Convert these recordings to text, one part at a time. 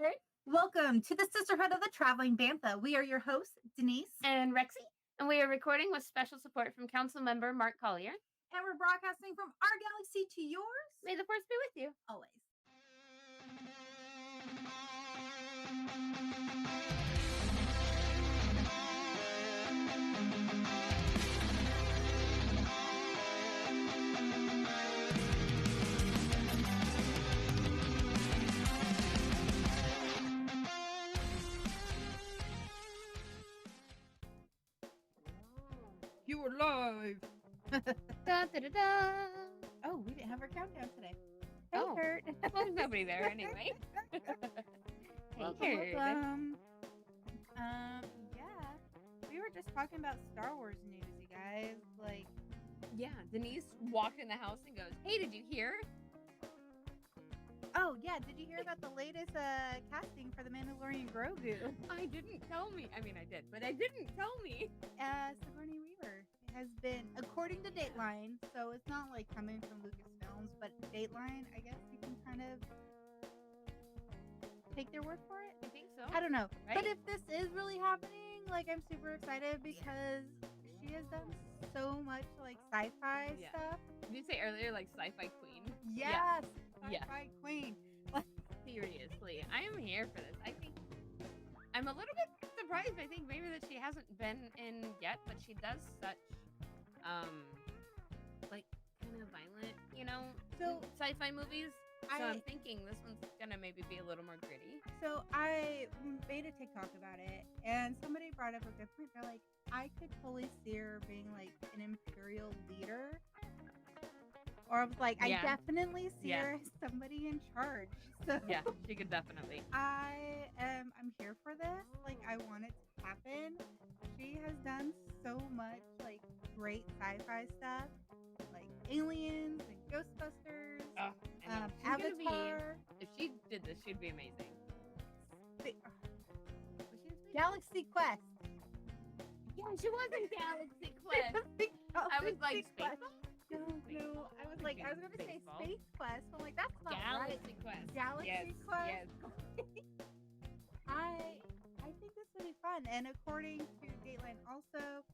there! Welcome to the Sisterhood of the Traveling Bantha. We are your hosts, Denise and Rexy, and we are recording with special support from Council Member Mark Collier. And we're broadcasting from our galaxy to yours. May the Force be with you. Always. You are live. Da, da, da, da. Oh, we didn't have our countdown today. Hey, Kurt. Well, there's nobody there anyway. Welcome. Yeah. We were just talking about Star Wars news, you guys. Yeah, Denise walked in the house and goes, "Hey, did you hear?" Oh, yeah. Did you hear about the latest casting for the Mandalorian Grogu? I didn't tell me. I mean, I did, but I didn't tell me. Sigourney Weaver has been, according to Dateline, so it's not like coming from Lucasfilms, but Dateline, I guess you can kind of take their word for it. I think so. I don't know. Right? But if this is really happening, I'm super excited because she has done so much sci-fi stuff. Did you say earlier sci-fi queen? Yes. Yeah. Sci-fi queen. Seriously, I am here for this. I think I'm a little bit surprised. I think maybe that she hasn't been in yet, but she does such kind of violent, so sci-fi movies. So I'm thinking this one's gonna maybe be a little more gritty. So I made a TikTok about it, and somebody brought up a good point. They're like, I could totally see her being an imperial leader. Or I was like, I definitely see her as somebody in charge. So yeah, she could definitely. I'm here for this. I want it to happen. She has done so much great sci-fi stuff, like Aliens and Ghostbusters, Avatar. If she did this, she'd be amazing. Galaxy Quest. Yeah, she was in Galaxy Quest. I was like, Space? No, I was going to say Space Quest. I'm like, that's not Galaxy right. Quest. Galaxy Quest. Yes. I think this would be fun. And according to Dateline also,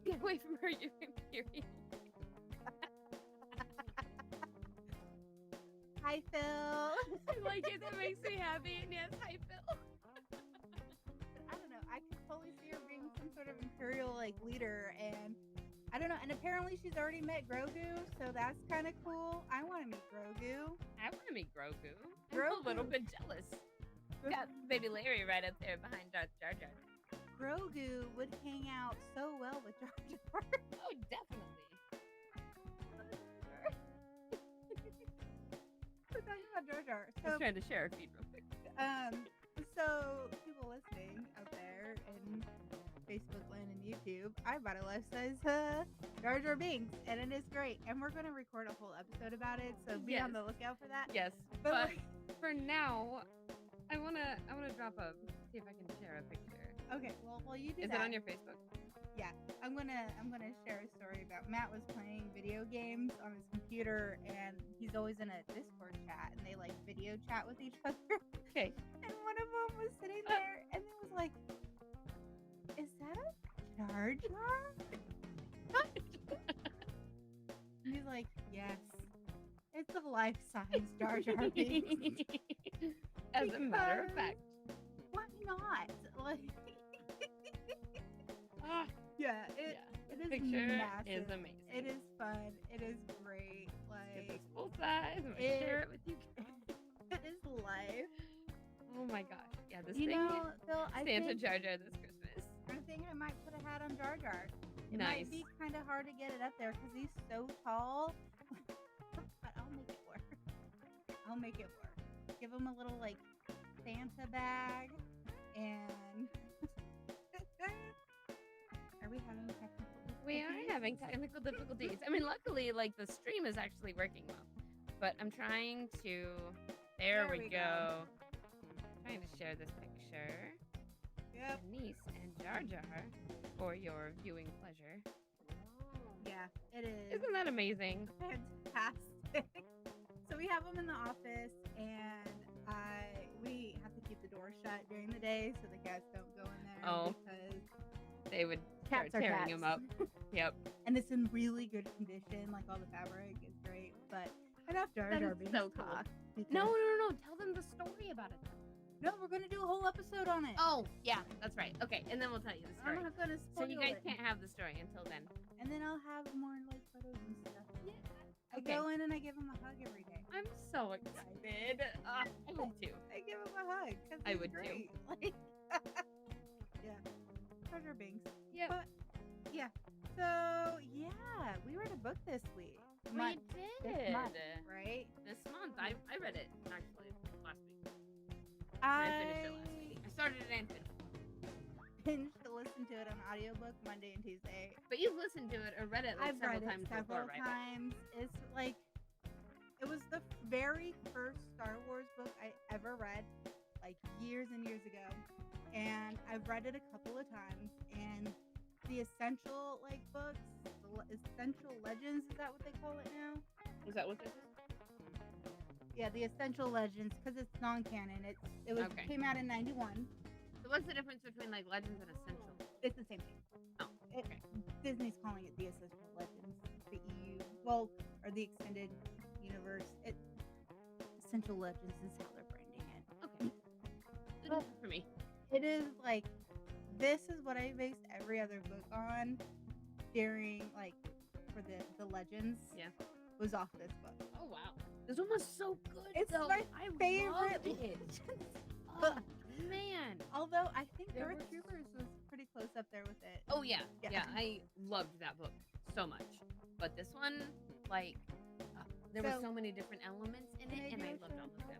get away from her, you imperial. Hi, Phil. I like it. That makes me happy. And yes, hi, Phil. I don't know. I could totally see her being some sort of imperial leader, and I don't know. And apparently she's already met Grogu, so that's kind of cool. I want to meet Grogu. I want to meet Grogu. I'm a little bit jealous. Got baby Larry right up there behind Jar Jar. Grogu would hang out so well with Jar Jar. Oh, definitely. We're talking about Jar Jar. I was trying to share a feed real quick. So people listening out there in Facebook land and YouTube, I bought a life-size Jar Jar Binks, and it is great. And we're going to record a whole episode about it, so be on the lookout for that. Yes, but for now, I wanna drop see if I can share a picture. Okay, well you do that. Is it on your Facebook? Yeah, I'm gonna share a story about Matt was playing video games on his computer, and he's always in a Discord chat, and they video chat with each other. Okay. And one of them was sitting there, and it was like, "Is that a Jar Jar?" And he's like, "Yes, it's a life-size Jar Jar Binks." As a matter of fact, why not? Yeah, it is massive. Is amazing. It is fun. It is great. Get this full size and share it with you. It is life. Oh my gosh. Yeah, this Phil, Santa Jar Jar this Christmas. I think I might put a hat on Jar Jar. It Nice. might be kind of hard to get it up there because he's so tall. But I'll make it work. Give him a little Santa bag, and are we having technical difficulties? We are having technical difficulties. I mean, luckily, the stream is actually working well. But I'm trying to. There we go. Trying to share this picture. Yep. Denise and Jar Jar for your viewing pleasure. Yeah, it is. Isn't that amazing? Fantastic. So So we have them in the office, and we have to keep the door shut during the day so the cats don't go in there because they would start cats are tearing cats. them up. Yep. And it's in really good condition. Like all the fabric is great, but enough Jar That Jar is Binks so cool. talk. No. Tell them the story about it. No, we're gonna do a whole episode on it. Oh, yeah, that's right. Okay, and then we'll tell you the story. I'm not gonna So spoil you guys it. can't have the story until then. And then I'll have more like photos and stuff. Yeah. I go in and I give him a hug every day. I'm so excited. I would too. I give him a hug because I would great. too. Like, yeah, Jar Jar Binks. Yeah. But yeah. So yeah, we read a book this week. We did. This month, right? This month. I read it actually last week. I finished it last week. I started it and finished it. Binged to listen to it on audiobook Monday and Tuesday. But you've listened to it or read it like I've several read times it several before, right? times. It's like it was the very first Star Wars book I ever read, like years and years ago. And I've read it a couple of times. And the essential books, the essential legends, is that what they call it now? Is that what this is? Yeah, the essential legends, because it's non-canon. It came out in '91. So what's the difference between like legends and essential? It's the same thing. Oh, okay. Disney's calling it the essential legends. The EU, or the extended universe. Essential legends is how they're branding it. Okay. Good enough for me. It is like, this is what I based every other book on during, for the legends. Yeah. Was off this book. Oh, wow. This one was so good. It's though. my I favorite loved it. book. Oh, man. Although I think There Earth was- Troopers was pretty close up there with it. Oh, yeah. Yeah. Yeah, I loved that book so much. But this one, there were so many different elements in it, and I loved all of them.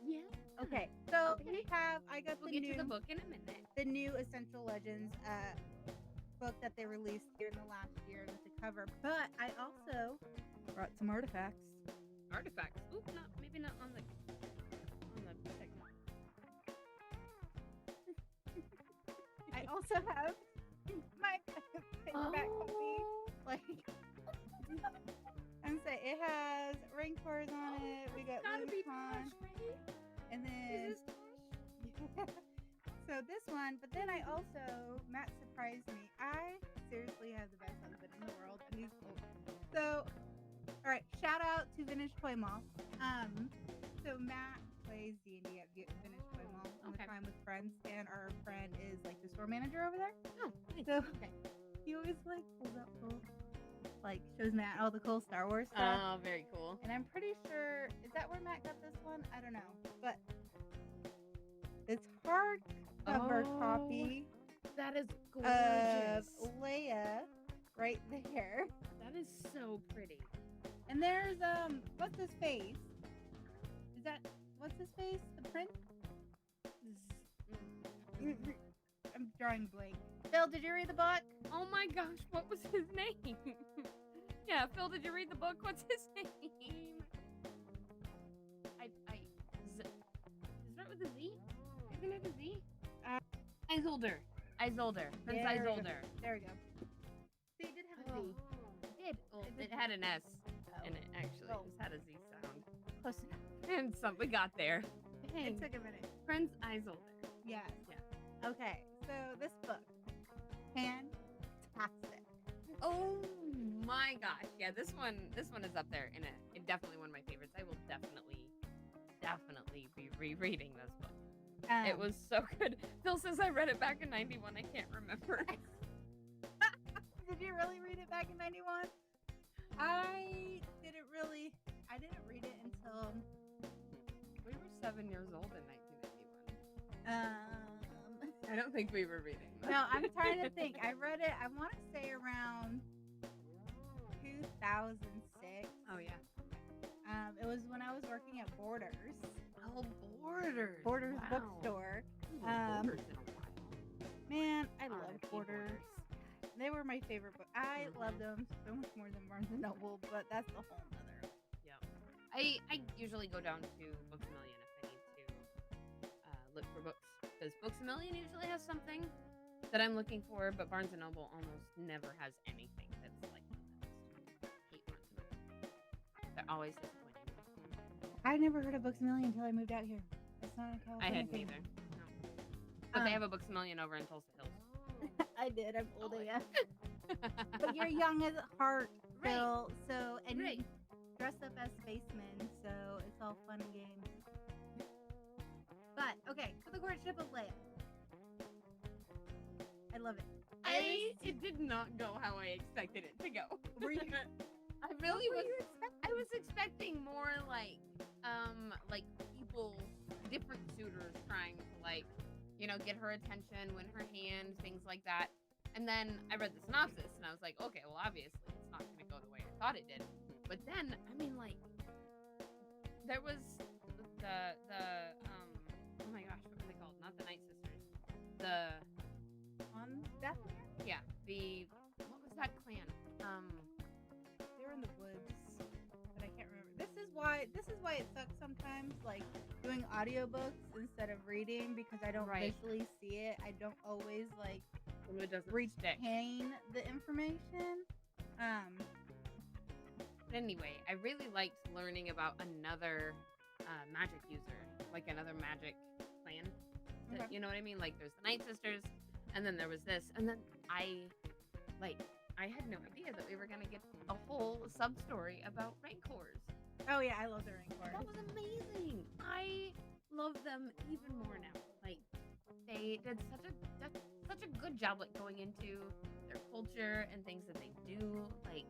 Yeah. Okay, so Okay. I got We'll the get new to the book in a minute. the new Essential Legends book that they released here in the last year with the cover. But I also brought some artifacts. Artifacts. Oop, maybe not on the pick. I also have my paperback copy. I'm saying it has Rancors on it. We got Gotta be Lucon, Tosh, right? and then Is this Tosh? so this one. But then I also Matt surprised me. I seriously have the best husband in the world, and he's cool. So, all right, shout out to Vintage Toy Mall. So Matt plays D&D at Vintage Toy Mall all the time with friends, and our friend is like the store manager over there. Oh, nice. So Okay. he always pulls up shows Matt all the cool Star Wars stuff. Oh, very cool. And I'm pretty sure, is that where Matt got this one? I don't know, but it's hardcover copy That is of gorgeous. Leia right there. That is so pretty. And there's what's his face? What's his face? The prince? I'm drawing blank. Phil, did you read the book? Oh my gosh, what was his name? Yeah, Phil, did you read the book? What's his name? Does it start with a Z? Isn't it a Z? Isolder. Prince There we go. Isolder. There we go. So you did have a Z. It did. Well, it had an S in it, actually. Oh. It just had a Z sound. Close enough. And we got there. It took a minute. Prince Isolder. Yes. Yeah. Okay, so this book, fantastic. Oh my gosh. Yeah, this one is up there in it. Definitely one of my favorites. I will definitely be rereading this book. It was so good. Phil says I read it back in 91. I can't remember. Did you really read it back in '91? I didn't read it until We were 7 years old in 1991. I don't think we were reading that. No, I'm trying to think. I read it, I want to say around 2006. Oh, yeah. It was when I was working at Borders. Oh, Borders. Borders Wow. bookstore. Borders in a while. Man, I love R.I.P. Borders. They were my favorite book. I love them so much more than Barnes and Noble, but that's a whole nother. Yeah. I usually go down to Books A Million if I need to look for books. Because Books A Million usually has something that I'm looking for, but Barnes and Noble almost never has anything that's like on the list. I hate Barnes and Noble. They're always disappointing. I never heard of Books-A-Million until I moved out here. It's not a I California hadn't thing. either. No. But they have a Books-A-Million over in Tulsa Hills. I did. I'm old AF. But you're young at heart, Phil. Right. So, and Right. you dress up as spacemen, so it's all fun and games. But, okay, for the courtship of Leia. I love it. It did not go how I expected it to go. Were you? I really was. I was expecting more like people, different suitors trying to get her attention, win her hand, things like that. And then I read the synopsis and I was like, okay, well obviously it's not going to go the way I thought it did. But then there was the oh my gosh, what were they called? Not the Night Sisters. On Bethlehem? Yeah, what was that clan? They were in the woods, but I can't remember. This is why it sucks sometimes, like doing audiobooks instead of reading, because I don't visually see it. I don't always it doesn't retain the information. But anyway, I really liked learning about another magic user, like another magic clan. Okay. You know what I mean? Like there's the Night Sisters, and then there was this, and then I had no idea that we were gonna get a whole sub story about Rancors. Oh yeah, I love the Rancors. That was amazing. I love them even more now. Like they did such a good job, like going into their culture and things that they do. Like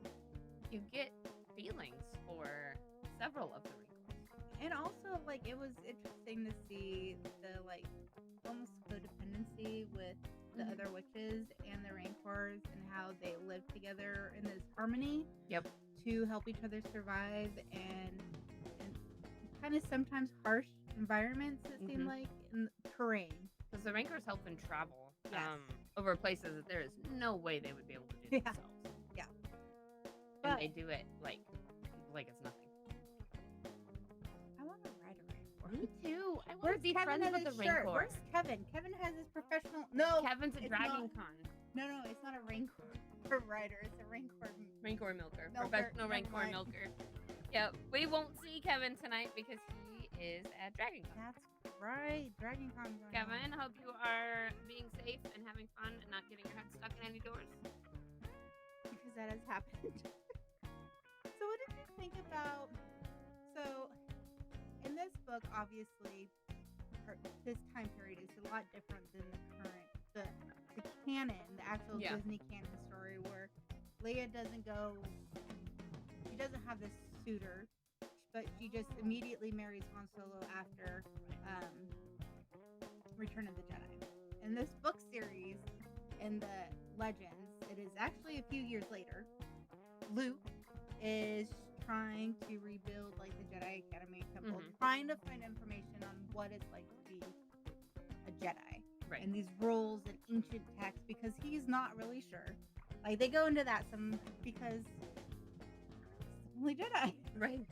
you get feelings for several of the Rancors. And also, it was interesting to see the almost codependency with the other witches and the Rancors, and how they live together in this harmony. Yep. To help each other survive, and kind of sometimes harsh environments, it seemed like, in the terrain. Because the Rancors help them travel Yes. over places that there is no way they would be able to do themselves. Yeah. And they do it like it's nothing. I want to ride a Rancor. Me too. I want to be friends with the Rancor. Where's Kevin? Kevin has his professional. No, Kevin's a Dragon Con. No, it's not a Rancor rider. It's a Rancor milker. Professional Rancor milker. Yeah, we won't see Kevin tonight because he is at Dragon Con. That's right, Dragon Con. Kevin, hope you are being safe and having fun and not getting your head stuck in any doors. Because that has happened. So what did you think about? So in this book, obviously, this time period is a lot different than the current, the canon, the actual Disney canon story, where Leia doesn't have this suitor, but she just immediately marries Han Solo after Return of the Jedi. In this book series, in the Legends, it is actually a few years later. Luke is trying to rebuild the Jedi Academy temple, trying to find information on what it's like to be a Jedi. Right. And these rules and ancient texts, because he's not really sure. They go into that some because it's only Jedi. Right.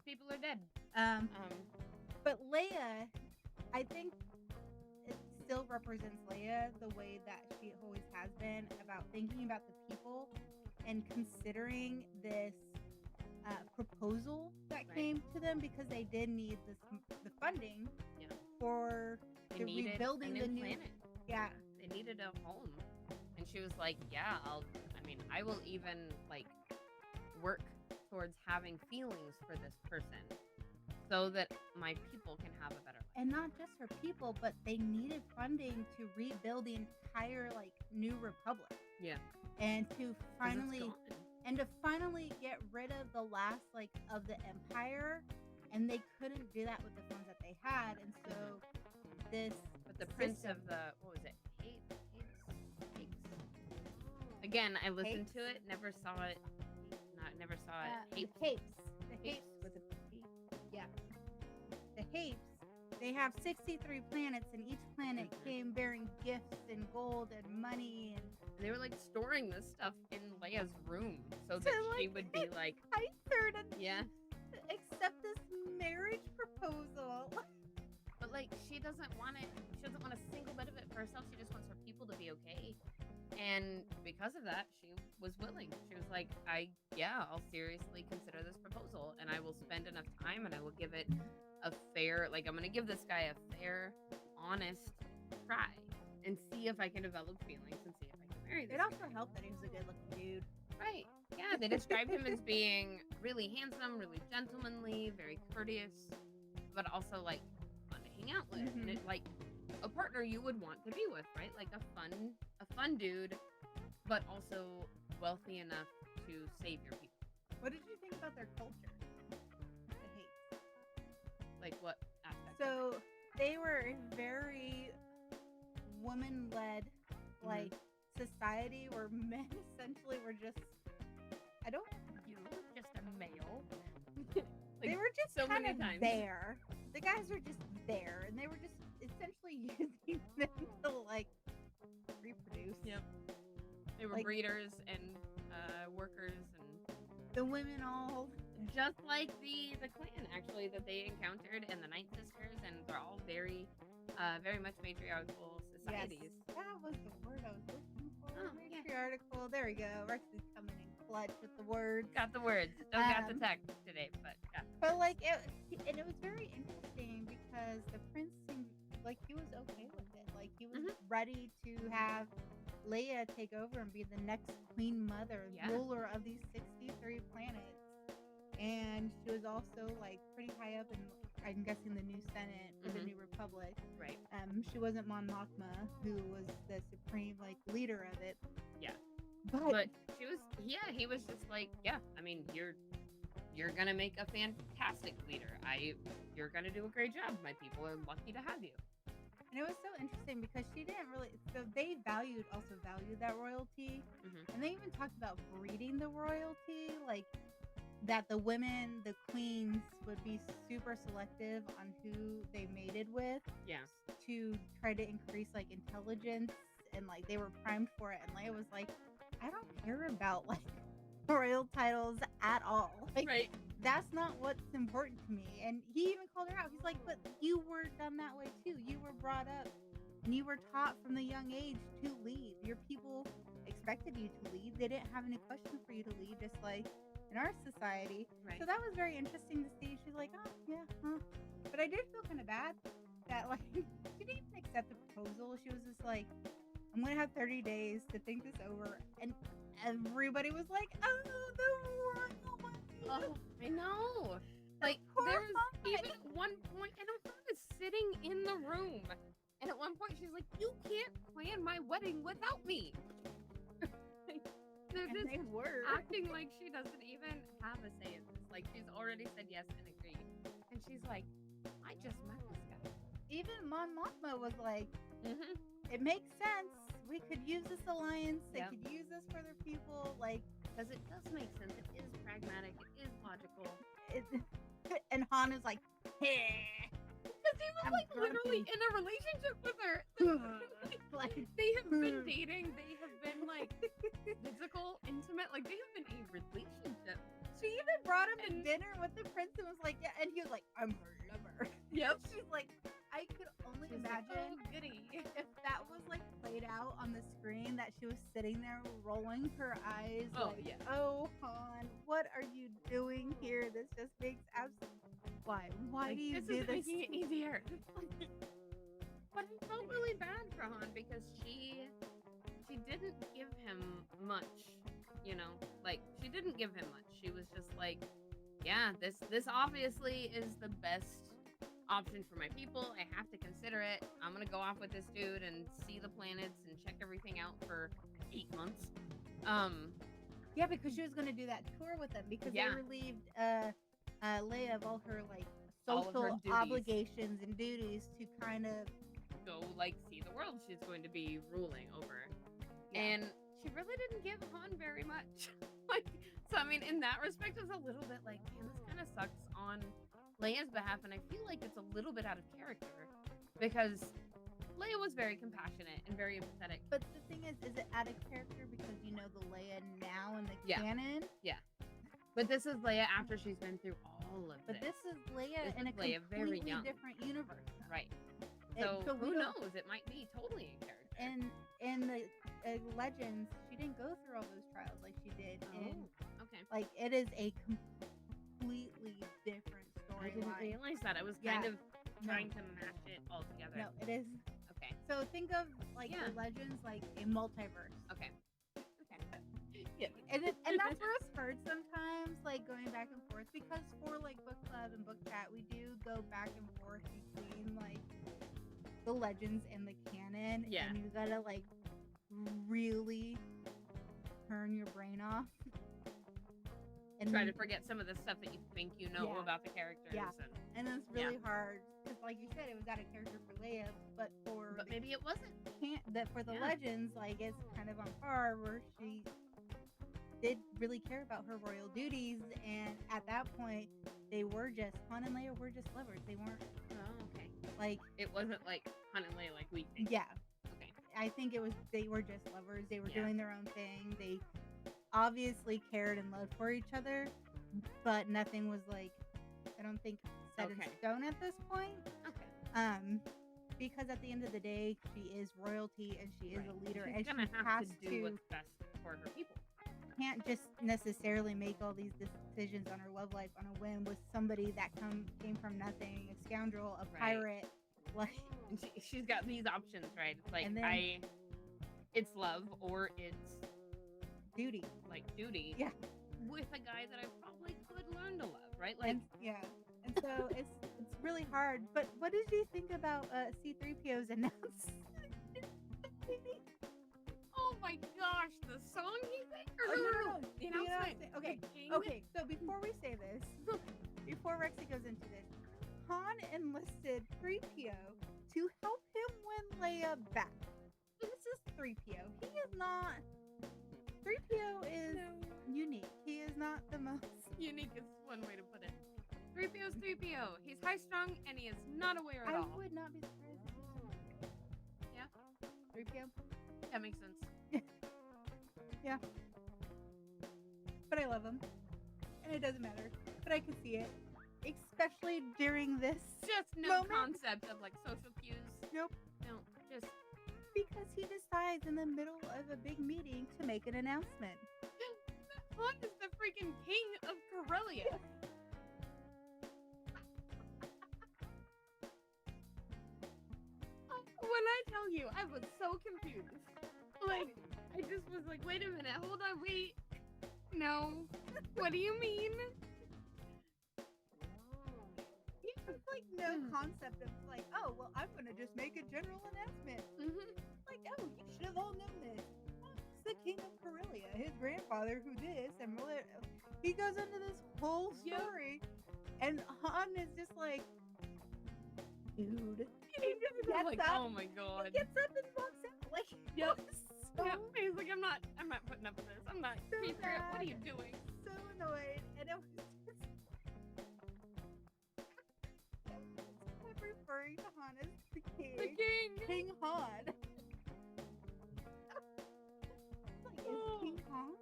People are dead. But Leia, I think it still represents Leia the way that she always has been, about thinking about the people and considering this proposal that came to them, because they did need the funding for rebuilding the new planet. Yeah, they needed a home, and she was like, "Yeah, I will even work towards having feelings for this person, so that my people can have a better life." And not just for people, but they needed funding to rebuild the entire New Republic. Yeah, and to finally get rid of the last of the Empire, and they couldn't do that with the funds that they had, and so this. But the Prince of the what was it? Hapes. Again, I listened to it, never saw it. Never saw it. Hapes. The Hapes with a P. Yeah. The Hapes. They have 63 planets, and each planet came bearing gifts and gold and money, and they were storing this stuff in Leia's room so that she would be nicer to accept this marriage proposal. But she doesn't want it. She doesn't want a single bit of it for herself. She just wants her people to be okay. And because of that, she was willing. She was like, I'll seriously consider this proposal, and I will spend enough time, and I will give it a fair, like, I'm going to give this guy a fair, honest try and see if I can develop feelings and see if I can marry this It also guy. helped that he was a good-looking dude. Right. Yeah, they described him as being really handsome, really gentlemanly, very courteous, but also, like, fun to hang out with. And it, like, a partner you would want to be with, right? Like, a fun dude, but also wealthy enough to save your people. What did you think about their culture? The hate. Like, what aspect? So they were a very woman-led, like, society where men essentially were just, you're just a male. Like, they were just so kind many of times. there. The guys were just there, and they were just essentially using them to, like, reproduce. Yep. They were, like, breeders and workers, and the women all just like the clan actually that they encountered, and the Night Sisters, and they're all very much matriarchal societies. Yes, that was the word I was looking for. Matriarchal. Yeah. There we go. Rexy's coming in clutch with the words. Got the words. Don't got the text today, but got the But like it was very interesting because the prince seemed like he was okay with it. Like he was ready to have Leia take over and be the next queen mother, ruler of these 63 planets. And she was also like pretty high up in, I'm guessing, the new Senate for the New Republic. Right. She wasn't Mon Mothma, who was the supreme like leader of it. Yeah. But she was. Yeah, he was just like, yeah. I mean, you're gonna make a fantastic leader. You're gonna do a great job. My people are lucky to have you. And it was so interesting because she didn't really. So they valued that royalty, and they even talked about breeding the royalty, like that the women, the queens, would be super selective on who they mated with. Yeah. To try to increase like intelligence, and like they were primed for it. And Leia was like, I don't care about like royal titles at all. Like, right. That's not what's important to me. And he even called her out. He's like, but you were done that way too. You were brought up and you were taught from the young age to lead. Your people expected you to lead. They didn't have any question for you to lead, just like in our society. Right. So that was very interesting to see. She's like, oh yeah, huh. But I did feel kind of bad that like she didn't even accept the proposal. She was just like, I'm gonna have 30 days to think this over. And everybody was like, oh, the royal wedding. Oh, I know. Like, there was even at one point, and I was sitting in the room, and at one point she's like, you can't plan my wedding without me. They're just acting like she doesn't even have a say in this. Like, she's already said yes and agreed. And she's like, I just met this guy. Even Mon Mothma was like, it makes sense. We could use this alliance. They could use this for their people. Like, because it does make sense. It is pragmatic. It is logical. And Han is like, because he was like literally in a relationship with her. Like, they have been dating. They have been like physical, intimate. Like, they have been a relationship. She even brought him to dinner with the prince and was like, yeah. And he was like, I'm her lover. Yep. She's like, I could only imagine if that was like played out on the screen, that she was sitting there rolling her eyes. Oh, like, yeah. Oh, Han, what are you doing here? This just makes absolutely. Why? Why like, do you this do is this? making it easier. But I felt really bad for Han because she didn't give him much, you know? Like, she didn't give him much. She was just like, yeah, this obviously is the best option for my people. I have to consider it. I'm gonna go off with this dude and see the planets and check everything out for 8 months. Yeah, because she was gonna do that tour with them because they relieved Leia of all her like social obligations and duties to kind of go like see the world she's going to be ruling over. And she really didn't give Han very much. Like, so I mean, in that respect, it was a little bit like, man, this kind of sucks on Leia's behalf, and I feel like it's a little bit out of character because Leia was very compassionate and very empathetic. But the thing is it out of character because you know the Leia now in the canon? Yeah. But this is Leia after she's been through all of But this is Leia in a Leia completely different universe. Right. So who knows? It might be totally in character. in the Legends, she didn't go through all those trials like she did in. Okay. Like it is a completely different storyline. I didn't realize that. I was kind of trying to mash it all together. No, it is. Okay. So think of like the Legends like a multiverse. Okay. Yeah. And that's where it's hard sometimes, like going back and forth, because for like book club and book chat, we do go back and forth between like the Legends and the canon. Yeah. And you gotta like really turn your brain off. And try to forget some of the stuff that you think you know about the characters. Yeah. And it's really hard. Because like you said, it was out of character for Leia, but maybe it wasn't. For the Legends, like it's kind of on par where she did really care about her royal duties, and at that point Han and Leia were just lovers. They weren't okay. Like it wasn't like Han and Leia like we think. Yeah. Okay. I think they were just lovers. They were doing their own thing. They obviously cared and loved for each other, but nothing was like, I don't think, set in stone at this point. Okay. Because at the end of the day, she is royalty and she is a leader, She's and gonna she have has to do what's best for her people. Can't just necessarily make all these decisions on her love life on a whim with somebody that came from nothing, a scoundrel, a pirate. Like, and she's got these options, right? It's like it's love or it's duty. Like duty. Yeah. With a guy that I probably could learn to love, right? Like and so it's really hard. But what did you think about C-3PO's announcement? Oh my gosh, the song he sang? No. The announcement. Okay, so before we say this, before Rexy goes into this, Han enlisted 3PO to help him win Leia back. This is 3PO. He is not... 3PO is unique. He is not the most... Unique is one way to put it. 3PO is 3PO. He's high-strung, and he is not aware at all. I would not be surprised if he was. Yeah? 3PO? That makes sense. Yeah. But I love him. And it doesn't matter. But I can see it. Especially during this just no concept of like social cues. Nope. No, just because he decides in the middle of a big meeting to make an announcement. Han is the freaking king of Corellia. When I tell you, I was so confused. Like, I just was like, wait a minute, hold on, wait. No. What do you mean? He has like no concept of like, oh, well, I'm going to just make a general announcement. Like, oh, you should have all known this. He's the king of Corellia, his grandfather who this, and he goes into this whole story, and Han is just like, dude. He just gets like, up, oh my god. He gets up and walks out. Like, he's like, I'm not putting up with this. I'm not. So what are you doing? So annoyed, and it was just. I'm referring to Han as the king. The king. King Han. King Han.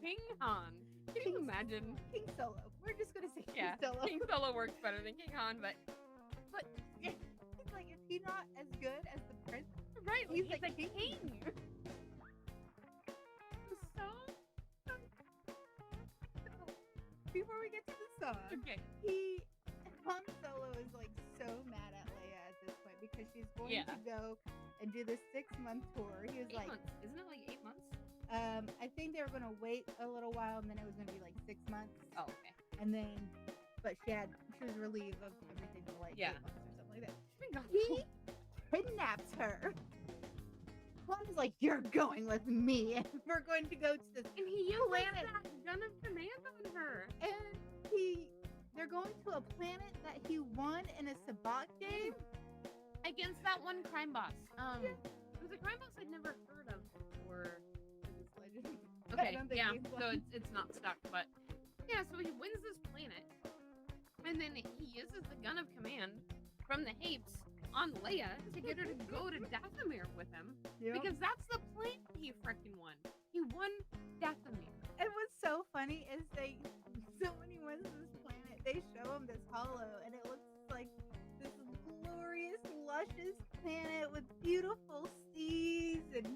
King Han. Can you imagine? King Solo. We're just gonna say King Solo. King Solo works better than King Han, but it's like, is he not as good as the prince? Right, he's like the king. So before we get to the song, Han Solo is like so mad at Leia at this point because she's going to go and do this 6-month tour. He was 8 like, months. Isn't it like 8 months? I think they were gonna wait a little while, and then it was gonna be like 6 months. Oh, okay. And then, but she was relieved of everything for like 8 months or something like that. He kidnaps her. Han is like, you're going with me, and we're going to go to this and he uses that gun of command on her. And they're going to a planet that he won in a sabacc game against that one crime boss. It was a crime boss I'd never heard of before. Okay, so it's not stuck, but so he wins this planet, and then he uses the gun of command from the Hapes on Leia to get her to go to Dathomir with him, because that's the planet he freaking won. He won Dathomir. And what's so funny is so when he wins this planet, they show him this hollow, and it looks like this glorious luscious planet with beautiful seas and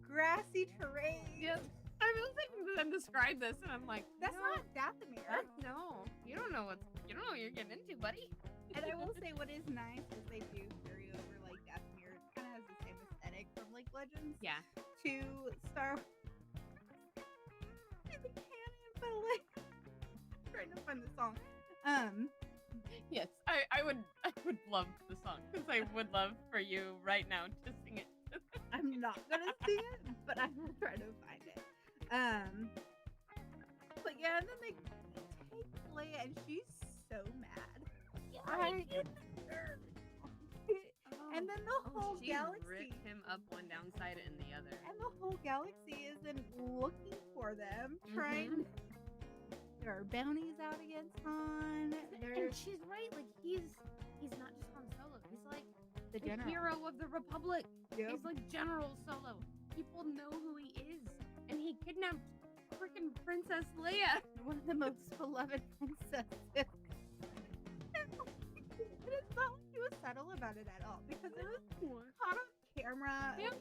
grassy terrain. Yes. I was listening to them describe this, and I'm like, that's not Dathomir. No, you don't know what you're getting into, buddy. And I will say, what is nice is they do carry over like Dathomir. It kind of has the same aesthetic from like Legends. Yeah. To Star Wars. The canon, but like trying to find the song. Yes, I would love the song because I would love for you right now to sing it. I'm not gonna sing it, but I will try to find it. But yeah, and then they take Leia, and she's so mad. And then the whole galaxy ripped him up one downside and the other. And the whole galaxy is then looking for them, trying. There are bounties out against Han. And she's right. Like he's not just Han Solo. He's like the hero of the Republic. Yep. He's like General Solo. People know who he is, and he kidnapped freaking Princess Leia, one of the most beloved princesses. And it's not like he was subtle about it at all because it was caught on camera. Yep.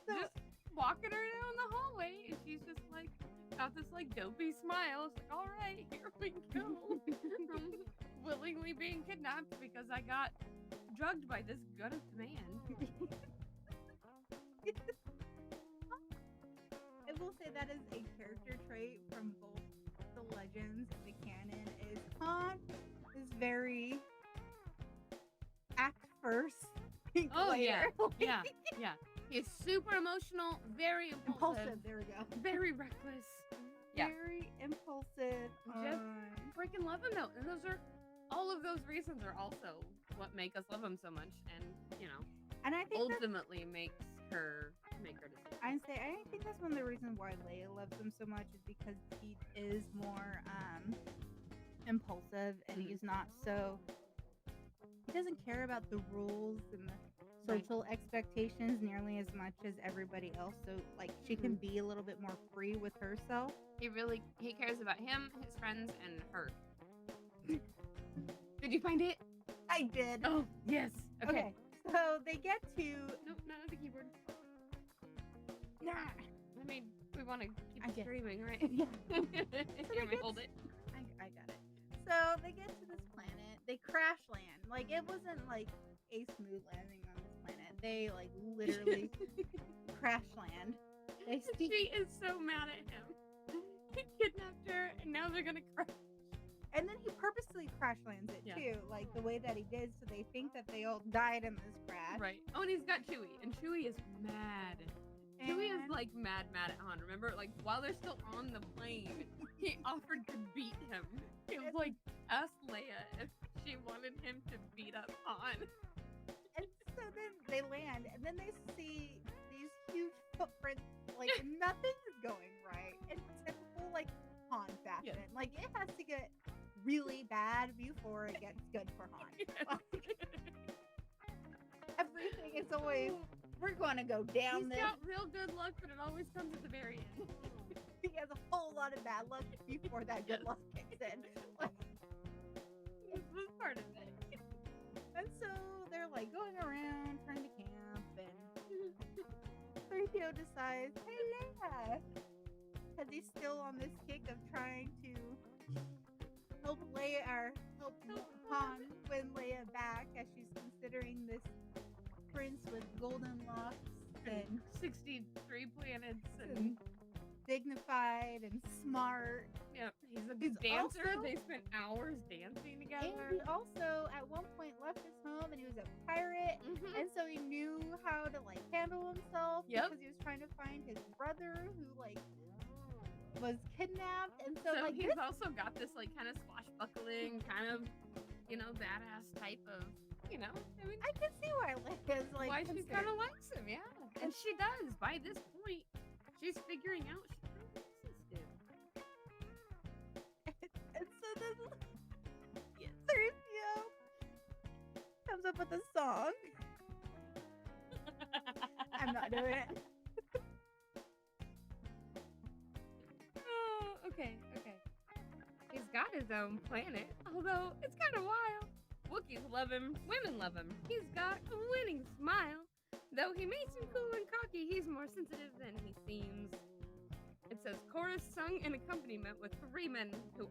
So, just walking her down the hallway, and she's just like got this like dopey smile. It's like, all right, here we go. From willingly being kidnapped because I got drugged by this good man. I will say that is a character trait from both the Legends and the canon. Is Han is very act first. Oh yeah, yeah. He's super emotional, very impulsive. There we go. Very reckless. Yeah. Very impulsive. Just freaking love him though, and all of those reasons are also what make us love him so much, and and I think ultimately make her decision. I think that's one of the reasons why Leia loves him so much is because he is more impulsive, and he's not so. He doesn't care about the rules and the social expectations nearly as much as everybody else. So like she can be a little bit more free with herself. He cares about him, his friends, and her. Did you find it? I did. Oh yes. Okay. So they get to nope, not at the keyboard. Nah. I mean, we want to keep streaming, right? Yeah. Here, me hold it. I got it. So they get to this planet. They crash land. Like it wasn't like a smooth landing on this planet. They like literally crash land. She is so mad at him. He kidnapped her, and now they're gonna crash. And then he purposely crash lands it too, like the way that he did, so they think that they all died in this crash. Right. Oh, and he's got Chewie, and Chewie is mad. Chewie is like mad at Han. Remember, like while they're still on the plane, he offered to beat him. He was like, asked Leia if she wanted him to beat up Han. And so then they land, and then they see these huge footprints, like nothing is going right. In typical like Han fashion, like it has to get really bad before it gets good for Han. Everything is always, we're going to go down this. He's got real good luck, but it always comes at the very end. He has a whole lot of bad luck before that good luck kicks in. This was part of it. And so they're like going around trying to camp, and 3PO decides, hey Leia, because he's still on this kick of trying to help Han win Leia back as she's considering this prince with golden locks and 63 planets and dignified and smart. Yeah, he's a good dancer. They spent hours dancing together. And he also at one point left his home, and he was a pirate, and so he knew how to like handle himself because he was trying to find his brother who like was kidnapped, and so like he's also got this like kind of swashbuckling, kind of badass type of I mean I can see why Leia's like why she kind of likes him, and she does. By this point, she's figuring out she kind of likes this dude. And so then 3PO comes up with a song. I'm not doing it. Okay. He's got his own planet, although it's kind of wild. Wookiees love him, women love him. He's got a winning smile. Though he may seem cool and cocky, he's more sensitive than he seems. It says chorus sung in accompaniment with three women who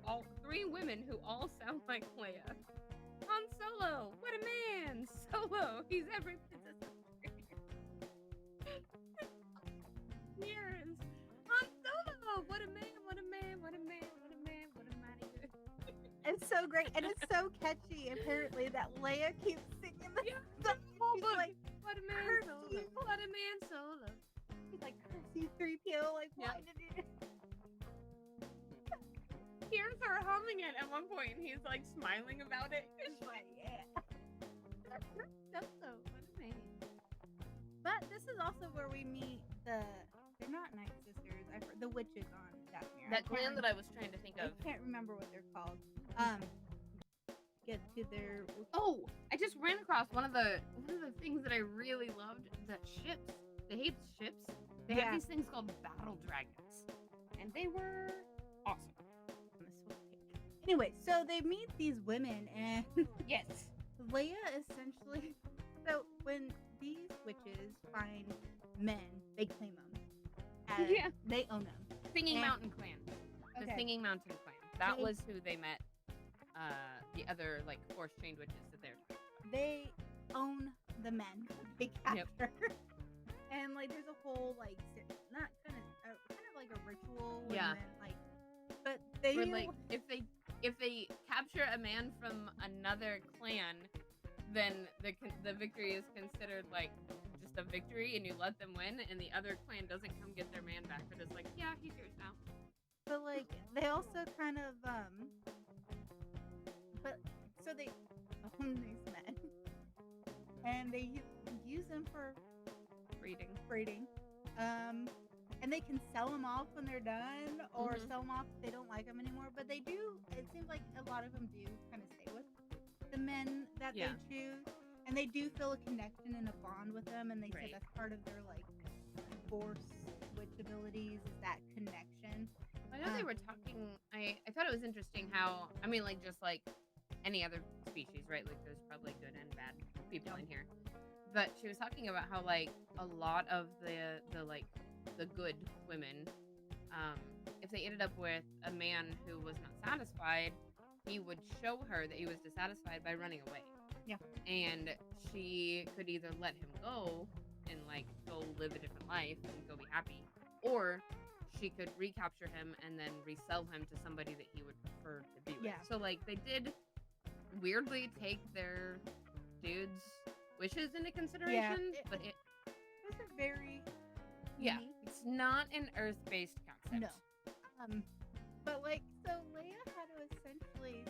all sound like Leia. Han Solo, what a man! Solo, he's every princess. Years. Han Solo, what a man, what a man, what a man, what a man, what a mighty good. It's so great, and it's so catchy. Apparently, that Leia keeps singing the whole book. Like, what a man Solo, what a man Solo. He's like, curse you, 3PO. Like, why did you? Hears her humming it at one point, and he's like smiling about it. He's like, yeah. That's so funny. But this is also where we meet they're not Night Sisters. The witches on Dathomir. That clan that I was trying to think of. I can't remember what they're called. Get to their. Oh, I just ran across one of the things that I really loved. The ships. They hate ships. They have these things called battle dragons, and they were awesome. Anyway, so they meet these women, and yes, Leia essentially. So when these witches find men, they claim them. They own them. Singing Mountain Clan. The Singing Mountain Clan. That was who they met. The other like force-chained witches that they're talking about. They own the men they capture, and like there's a whole like not kind of like a ritual. Yeah. Men, like, but they like if they capture a man from another clan, then the victory is considered like just a victory, and you let them win, and the other clan doesn't come get their man back, but it's like, yeah, he's yours now. But like they also kind of but so they own these men, and they use them for breeding, and they can sell them off when they're done, or sell them off if they don't like them anymore. But they do. It seems like a lot of them do kind of stay with the men that they choose, and they do feel a connection and a bond with them. And they say that's part of their like force witch abilities is that connection. I know they were talking. I thought it was interesting how like just like any other species, right? Like there's probably good and bad people in here, but she was talking about how like a lot of the good women, if they ended up with a man who was not satisfied, he would show her that he was dissatisfied by running away. Yeah. And she could either let him go and like go live a different life and go be happy, or she could recapture him and then resell him to somebody that he would prefer to be with. So like they did weirdly take their dudes' wishes into consideration, but it was a very it's not an Earth-based concept. No. But like so Leia had to essentially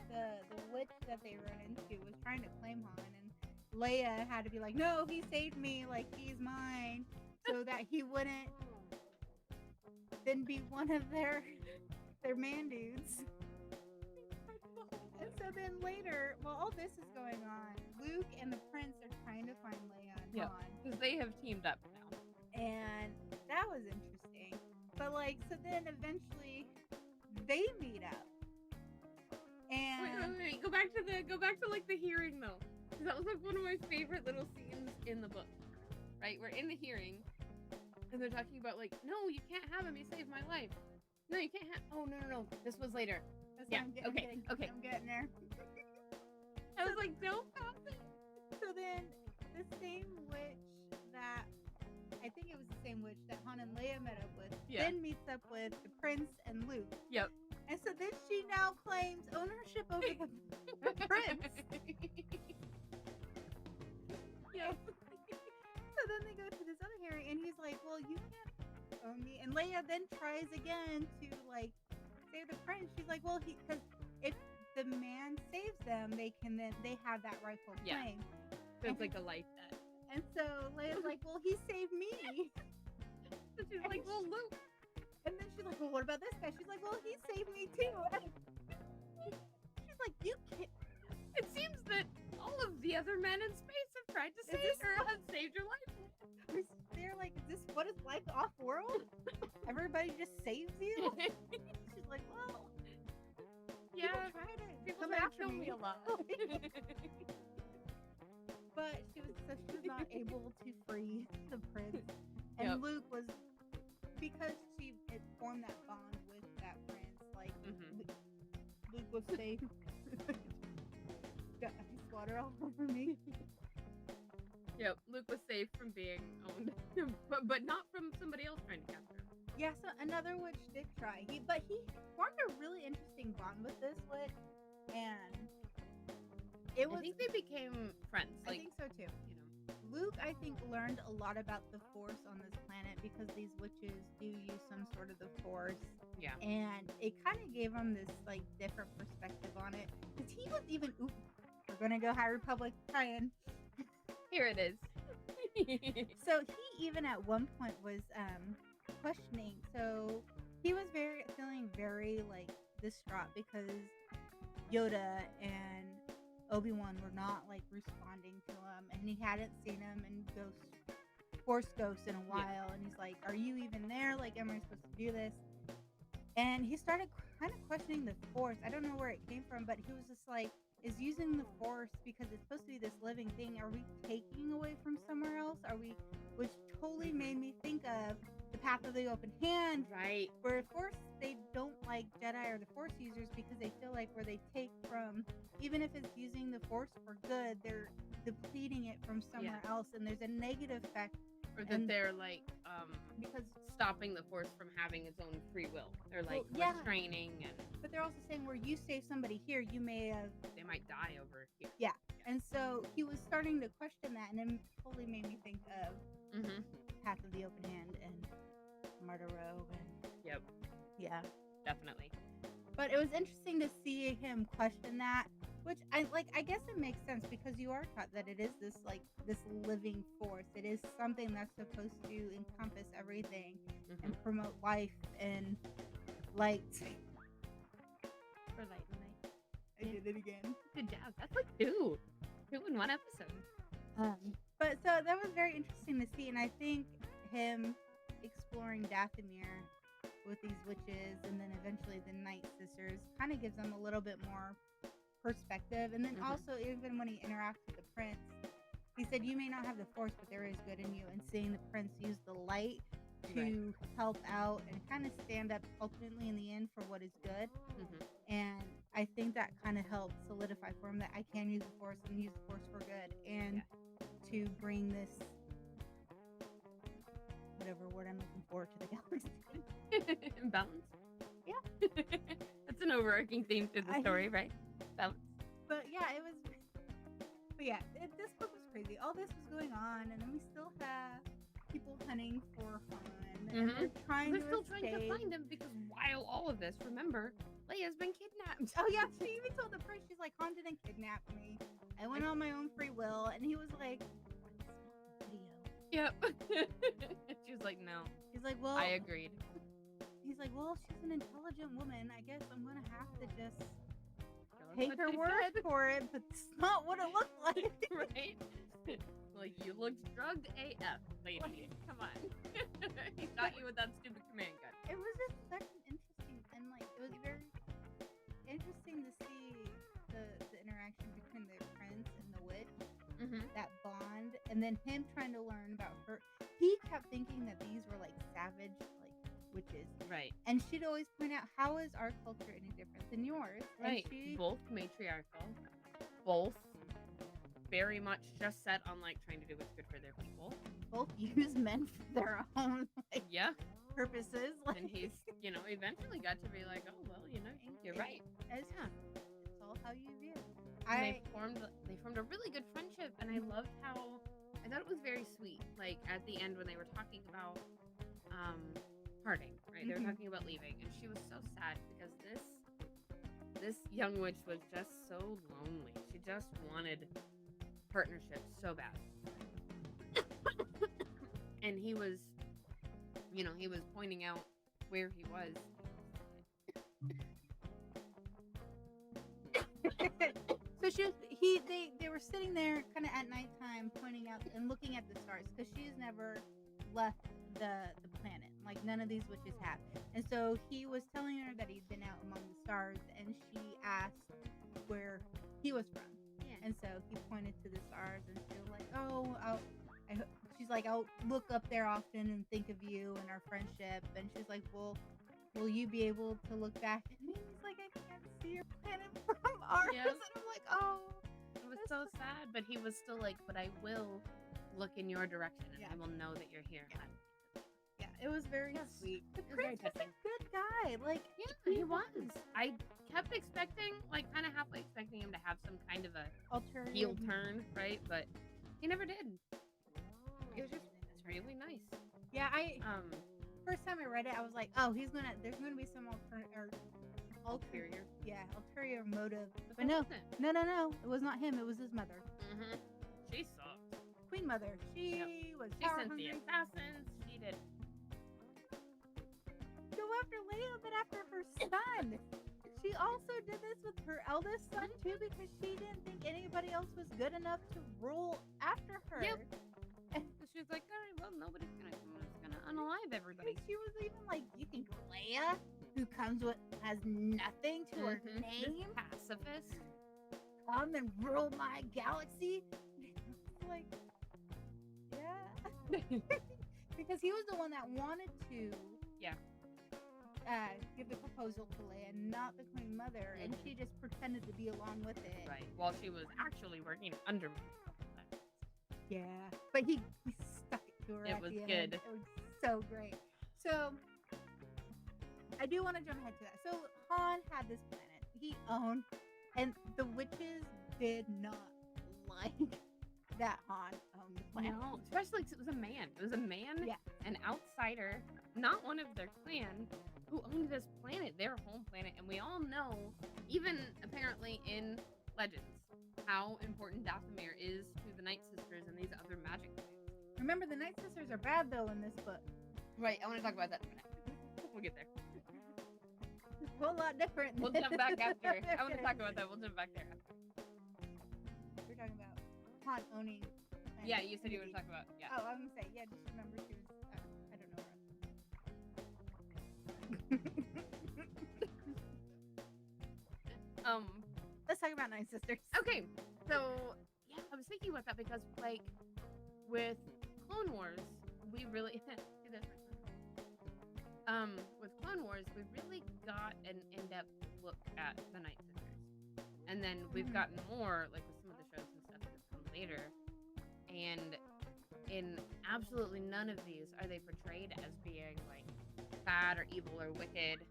the witch that they run into was trying to claim Han, and Leia had to be like, no, he saved me, like he's mine, so that he wouldn't then be one of their man dudes. And so then later, while all this is going on, Luke and the prince are trying to find Leia and Han. Because they have teamed up now. And that was interesting. But like, so then eventually they meet up. And wait. Go back to like the hearing though. Because that was like one of my favorite little scenes in the book. Right? We're in the hearing. And they're talking about like, no, you can't have him. He saved my life. No, you can't have. Oh no. This was later. Okay. I'm getting there. I was like, don't pass it. So then the same witch that I think it was the same witch that Han and Leia met up with, then meets up with the prince and Luke. Yep. And so then she now claims ownership over the prince. Yep. So then they go to this other hearing, and he's like, well, you can't own me. And Leia then tries again to, like, save the prince. She's like, well, because if the man saves them, they have that rightful claim. So it's like a life debt. And so Leia's like, well, he saved me. So she's like, well, Luke. And then she's like, well, what about this guy? She's like, well, he saved me too. She's like, you can't. It seems that all of the other men in space have tried to save her and saved her life. They're like, what is life off-world? Everybody just saves you? She's like, well, yeah. People tried capture Kill me me. alive. But she was not able to free the prince. And Yep. Luke was, because she had formed that bond with that prince, like Luke was safe. Got ice water all over me. Yep, Luke was safe from being owned, but not from somebody else trying to capture him. Yeah, so another witch did try. He formed a really interesting bond with this witch, and it was. I think they became friends. I think so too. Luke, I think, learned a lot about the Force on this planet because these witches do use some sort of the Force. Yeah. And it kind of gave him this like different perspective on it. Because he was even, we're gonna go High Republic tie-in. Here it is. So he even at one point was questioning. So he was feeling very like distraught because Yoda and Obi-Wan were not like responding to him, and he hadn't seen him in Force Ghost in a while, and he's like, are you even there? Like, am I supposed to do this? And he started kind of questioning the Force. I don't know where it came from, but he was just like, is using the Force, because it's supposed to be this living thing, are we taking away from somewhere else? Which totally made me think of the Path of the Open Hand. Right. Where Force, they don't like Jedi or the Force users because they feel like where they take from, even if it's using the Force for good, they're depleting it from somewhere else, and there's a negative effect. Or that they're like, because stopping the Force from having its own free will. They're like restraining and. But they're also saying where you save somebody here, you may have. They might die over here. Yeah. And so he was starting to question that, and it totally made me think of Path of the Open Hand and Martero. Yep. Yeah. Definitely. But it was interesting to see him question that, which I guess it makes sense because you are taught that it is this living force. It is something that's supposed to encompass everything and promote life and light. For light and light. I did it again. Good job. That's like two in one episode. But so that was very interesting to see, and I think him exploring Dathomir with these witches and then eventually the Night Sisters kind of gives them a little bit more perspective. And then also, even when he interacts with the prince, he said, you may not have the Force, but there is good in you. And seeing the prince use the light to help out and kind of stand up ultimately in the end for what is good. And I think that kind of helped solidify for him that I can use the Force and use the Force for good, and to bring this, whatever word I'm looking for, to the galaxy. Balance. Yeah. That's an overarching theme through the story, right? Balance. But yeah, it was. But yeah, this book was crazy. All this was going on, and then we still have people hunting for Han, and they're trying to find him because while all of this, remember, Leia's been kidnapped. Oh yeah, she even told the prince, she's like, Han didn't kidnap me. I went on my own free will, and he was like, video. Yep. She was like, no. He's like, well, I agreed. He's like, well, she's an intelligent woman. I guess I'm gonna have to just take her word for it, but it's not what it looked like. Right? Like, you looked drugged AF, lady. Come on. He got you with that stupid command gun. It was just such an interesting, and like, it was very interesting to see the interaction between the prince and the witch, that bond, and then him trying to learn about her. He kept thinking that these were like savage, like witches. Right. And she'd always point out, how is our culture any different than yours? Right. Both matriarchal, both very much just set on like trying to do what's good for their people. Both use men for their own purposes. Like, and he's, eventually got to be like, oh well, you're right. It's all how you view. They formed a really good friendship, and I loved how I thought it was very sweet. Like at the end when they were talking about parting, right? They were talking about leaving, and she was so sad because this young witch was just so lonely. She just wanted partnership so bad. And he was pointing out where he was. So they were sitting there kind of at nighttime pointing out and looking at the stars, because she's never left the planet, like none of these witches have. And so he was telling her that he'd been out among the stars, and she asked where he was from. Yeah. And so he pointed to the stars, and she was like, "Oh, she's like, I'll look up there often and think of you and our friendship." And she's like, "Well, will you be able to look back at me?" And he's like, "I can't see your planet from ours." Yep. And I'm like, "Oh." It was so sad, but he was still like, "But I will look in your direction, and I will know that you're here." Yeah, it was very sweet. The prince was a good guy. Like, yeah, he was. I kept expecting, like, kind of halfway expecting him to have some kind of a heel turn, right? But he never did. It was just really nice. Yeah, first time I read it, I was like, "Oh, there's gonna be some ulterior motive." But no, it was not him. It was his mother. Mm-hmm. She sucked. Queen Mother. She sent the assassins. She did. Go after Leia, but after her son. She also did this with her eldest son too, because she didn't think anybody else was good enough to rule after her. Yep. And she was like, "All right, well, nobody's gonna unalive everybody." And she was even like, "You think Leia, who has nothing to her name, this pacifist, come and rule my galaxy?" Like, yeah. Because he was the one that wanted to give the proposal to Leia, not the Queen Mother, and she just pretended to be along with it. Right, while she was actually working under me. Yeah, but he stuck it to her. It was good. It was so great. So, I do want to jump ahead to that. So, Han had this planet he owned, and the witches did not like that Han owned the planet. No, especially because it was a man. It was a man, an outsider, not one of their clan, who owned this planet, their home planet. And we all know, even apparently in Legends, how important Dathomir is to the Night Sisters and these other magic things. Remember, the Night Sisters are bad, though, in this book. Right, I want to talk about that in a minute. We'll get there. It's a whole lot different. We'll jump back after. I want to talk about that. We'll jump back there after. We're talking about Han owning. Yeah, you said you were talking about. Yeah. Oh, I was gonna say, yeah. Just remember, she was. I don't know. Let's talk about Night Sisters. Okay, so yeah, I was thinking about that because, like, with Clone Wars, we really with Clone Wars, we really got an in-depth look at the Night Sisters, and then we've gotten more, like, with some of the shows and stuff that have come later, and in absolutely none of these are they portrayed as being, like, bad or evil or wicked.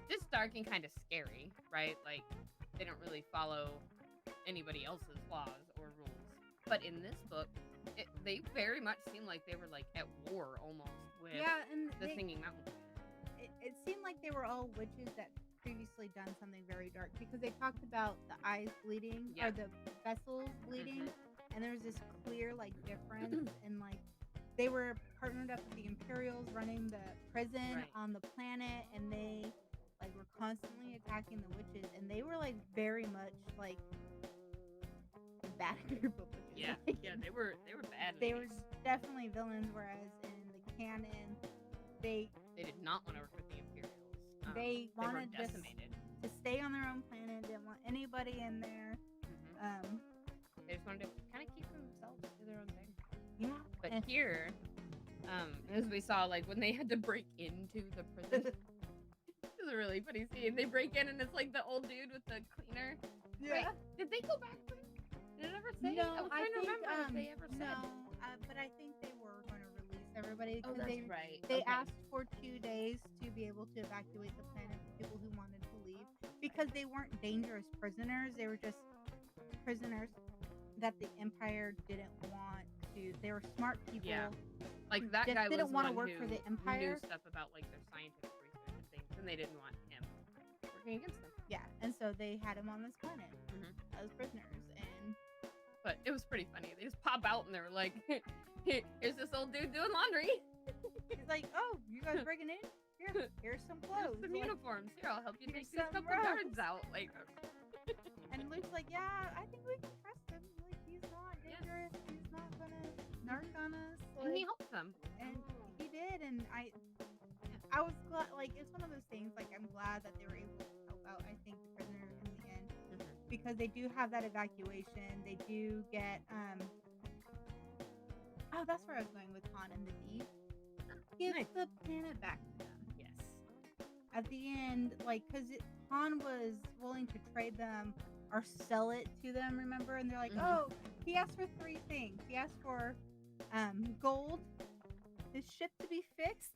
Just dark and kind of scary, right? Like, they don't really follow anybody else's laws or rules. But in this book, they very much seem like they were, like, at war almost with the Singing Mountain. It seemed like they were all witches that previously done something very dark, because they talked about the eyes bleeding or the vessels bleeding, and there's this clear, like, difference, and, like, they were partnered up with the Imperials running the prison on the planet, and they, like, were constantly attacking the witches, and they were, like, very much, like, a bad group of witches. Yeah, they were bad. They were definitely villains, whereas in the canon, they did not want to work with the Imperials. They wanted were decimated. to stay on their own planet, didn't want anybody in there. They just wanted to kind of keep themselves to their own thing. Yeah. But here, as we saw, like, when they had to break into the prison, it was a really funny scene. They break in, and it's like the old dude with the cleaner. Yeah. Wait, did they go back for him? Did it ever say? No, I was trying to remember if they ever said. No, but I think they were going to release everybody. Oh, that's right. They asked for 2 days to be able to evacuate the planet for people who wanted to leave, because they weren't dangerous prisoners. They were just prisoners that the Empire didn't want to. They were smart people. Yeah. Like, that guy didn't want to one work who for the Empire. Knew stuff about, like, their scientific research and things, and they didn't want him working against them. Yeah, and so they had him on this planet as prisoners, but it was pretty funny. They just pop out and they were like, "Here's this old dude doing laundry." He's like, "Oh, you guys breaking in? Here's some clothes, some uniforms. Here, I'll help you take these couple robes. guards out." Like, and Luke's like, "Yeah, I think we can trust him. Like, he's not dangerous. He's not gonna narc on us." Like, and he helped them, and he did. And I was glad. Like, it's one of those things. Like, I'm glad that they were able to help out. I think the prisoner in the end, because they do have that evacuation. They do get oh, that's where I was going with Han and the Deep. Give Nice. the planet back to them. Yes. At the end, like, because Han was willing to trade them or sell it to them, remember? And they're like, oh, he asked for 3 things. He asked for gold, his ship to be fixed,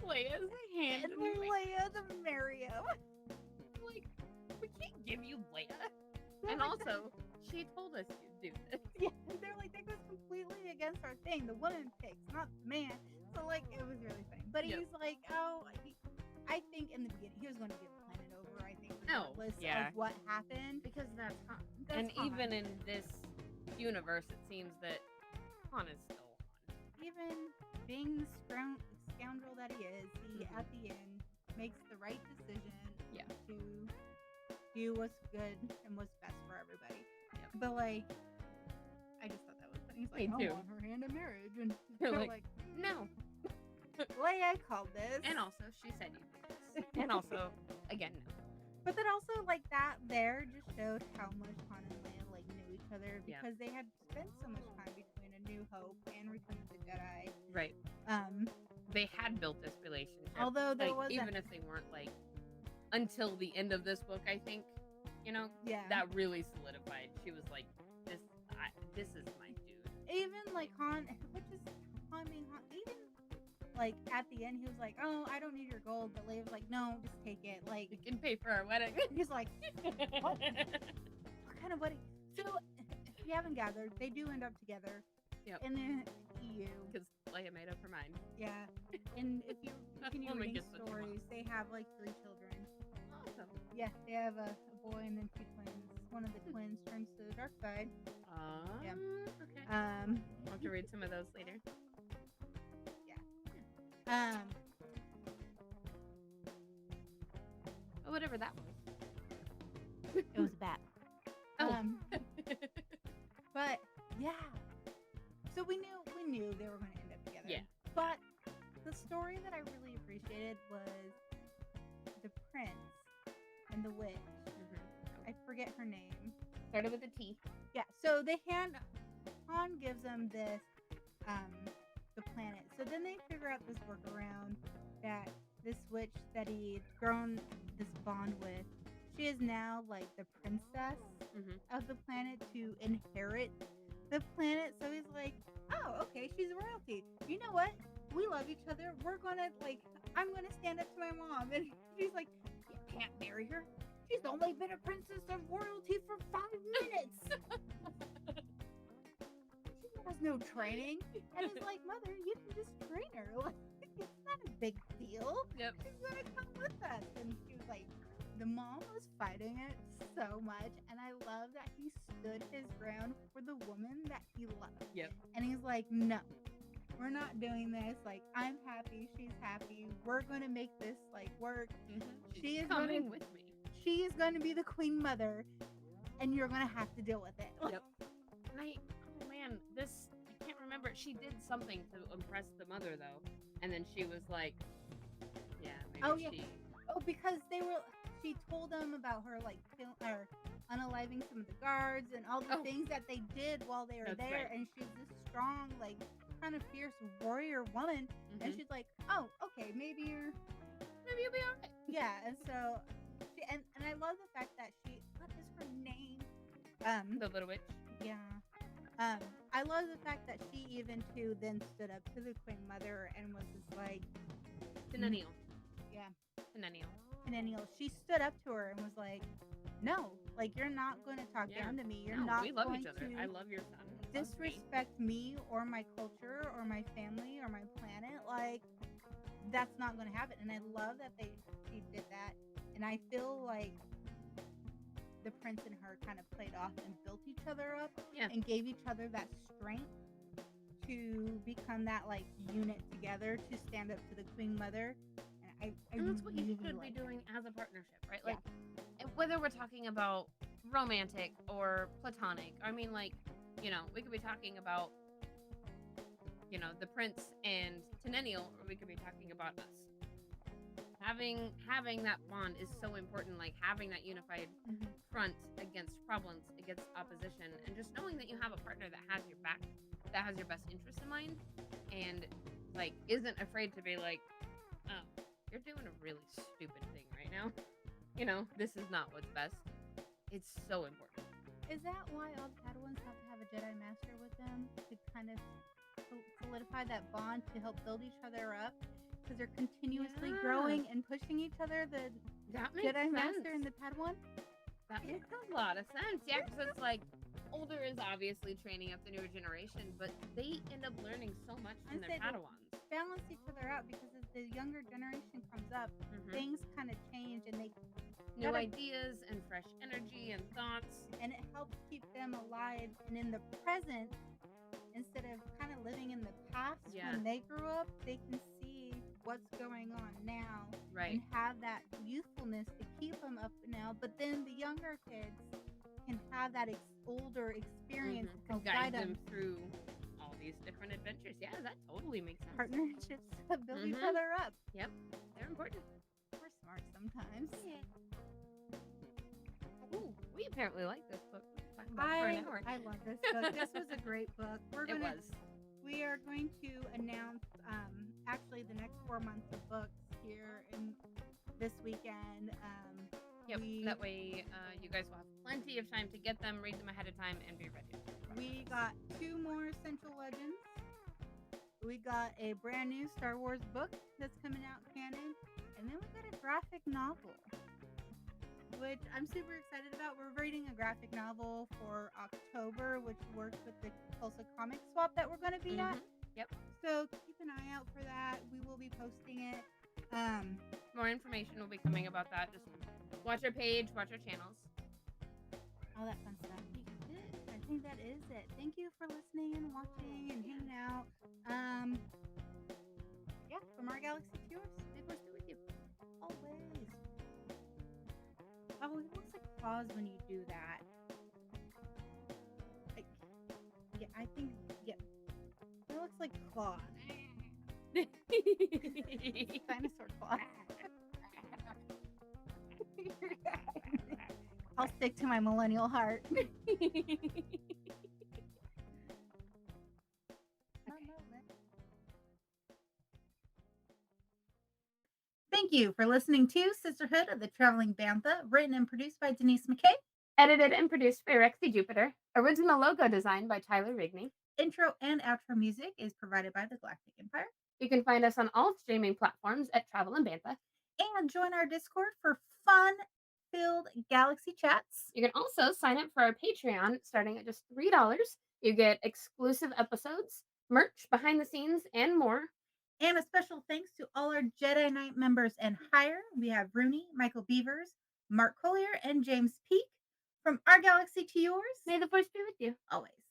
Leia's hand, and Leia to marry him. Like, we can't give you Leia. And also, she told us to do this. Yeah, they're like, that goes completely against our thing. The woman picks, not the man. So, like, it was really funny. But he's like, oh, I think in the beginning he was going to give the planet over, I think, regardless of what happened. Because that's Han. And Han. Even in this universe, it seems that Han is still Han. Even being the scoundrel that he is, he, at the end, makes the right decision to do what's good and what's best for everybody. Yep. But, like, I just thought that was funny. He's like, I want her hand in marriage. And they're like, no. Leia called this. And also, she said you did this. And also, again, no. But then also, like, that there just showed how much Han and Leia, like, knew each other. Because they had spent so much time between A New Hope and Return of the Jedi. Right. They had built this relationship. Although there was even if they weren't, like, until the end of this book, I think, you know, that really solidified. She was like, this is my dude. Even, like, Han, which is Han being Han, even, like, at the end, he was like, oh, I don't need your gold. But Leia was like, no, just take it. Like, you can pay for our wedding. He's like, what kind of wedding? So, if you haven't gathered, they do end up together in the EU. Because Leia made up her mind. Yeah. And if you continue reading stories, they have, like, 3 children. Awesome. Yeah, they have a boy and then 2 twins. One of the twins turns to the dark side. Okay. I'll have to read some of those later. Yeah. Whatever that was. It was a bat. But yeah. So we knew they were going to end up together. Yeah. But the story that I really appreciated was the prince and the witch. I forget her name. Started with a T. Yeah. So Han gives them this, the planet. So then they figure out this workaround that this witch that he'd grown this bond with, she is now like the princess of the planet to inherit the planet. So he's like, oh, okay, she's royalty. You know what? We love each other. We're gonna, like, I'm gonna stand up to my mom. And she's like, you can't marry her. She's only been a princess of royalty for 5 minutes. She has no training. And he's like, mother, you can just train her. Like, it's not a big deal. Yep. She's gonna come with us. And she was like, the mom was fighting it so much. And I love that he stood his ground for the woman that he loved. Yep. And he's like, no, we're not doing this. Like, I'm happy. She's happy. We're gonna make this, like, work. She is coming with me. She is going to be the queen mother, and you're going to have to deal with it. Yep. And oh man, I can't remember. She did something to impress the mother, though. And then she was like, maybe she... Oh, because she told them about her, like, unaliving some of the guards and all the things that they did while they were there. Right. And she's this strong, like, kind of fierce warrior woman. And she's like, oh, okay, maybe you'll be all right. Yeah, and so... And I love the fact that what is her name? The little witch. Yeah. I love the fact that she even too then stood up to the queen mother and was just like, Tenennial. Yeah. Tenennial. She stood up to her and was like, no, like, you're not going to talk down to me. You're not we love going each other. to I love your son. Disrespect me or my culture or my family or my planet. Like, that's not going to happen. And I love that she did that. And I feel like the prince and her kind of played off and built each other up and gave each other that strength to become that, like, unit together to stand up to the queen mother. And that's what you should be doing as a partnership, right? Like, whether we're talking about romantic or platonic, I mean, like, you know, we could be talking about, you know, the prince and Tenennial, or we could be talking about us. Having that bond is so important. Like having that unified front against problems, against opposition, and just knowing that you have a partner that has your back, that has your best interest in mind, and like isn't afraid to be like, oh, you're doing a really stupid thing right now. This is not what's best. It's so important. Is that why all the Padawans have to have a Jedi Master with them to kind of solidify that bond to help build each other up? Because they're continuously growing and pushing each other. The Jedi Master and the Padawan. That makes a lot of sense. Yeah, because it's like older is obviously training up the newer generation, but they end up learning so much from their Padawans. Balance each other out because as the younger generation comes up, things kind of change and they new ideas and fresh energy and thoughts, and it helps keep them alive and in the present instead of kind of living in the past. When they grew up, they can see what's going on now and have that youthfulness to keep them up now. But then the younger kids can have that older experience to guide them through all these different adventures. Yeah, that totally makes sense. Partnerships build each other up. Yep, they're important. We're smart sometimes. Yeah. Ooh, we apparently like this book. I love this book. This was a great book. We are going to announce actually the next 4 months of books here in this weekend. That way you guys will have plenty of time to get them, read them ahead of time, and be ready. We got 2 more Central Legends. We got a brand new Star Wars book that's coming out canon, and then we got a graphic novel, which I'm super excited about. We're reading a graphic novel for October, which works with the Tulsa comic swap that we're going to be at. Yep. So keep an eye out for that. We will be posting it. More information will be coming about that. Just watch our page, watch our channels. All that fun stuff. I think that is it. Thank you for listening and watching and hanging out. From our galaxy to yours. May force be with you. Always. Oh, it looks like claws when you do that. I think, it looks like claws. Dinosaur claws. I'll stick to my millennial heart. Thank you for listening to Sisterhood of the Traveling Bantha, written and produced by Denise McKay. Edited and produced by Rexy Jupiter. Original logo design by Tyler Rigney. Intro and outro music is provided by the Galactic Empire. You can find us on all streaming platforms at Travel and Bantha. And join our Discord for fun-filled galaxy chats. You can also sign up for our Patreon starting at just $3. You get exclusive episodes, merch, behind the scenes, and more. And a special thanks to all our Jedi Knight members and higher. We have Rooney, Michael Beavers, Mark Collier, and James Peake. From our galaxy to yours, may the force be with you. Always.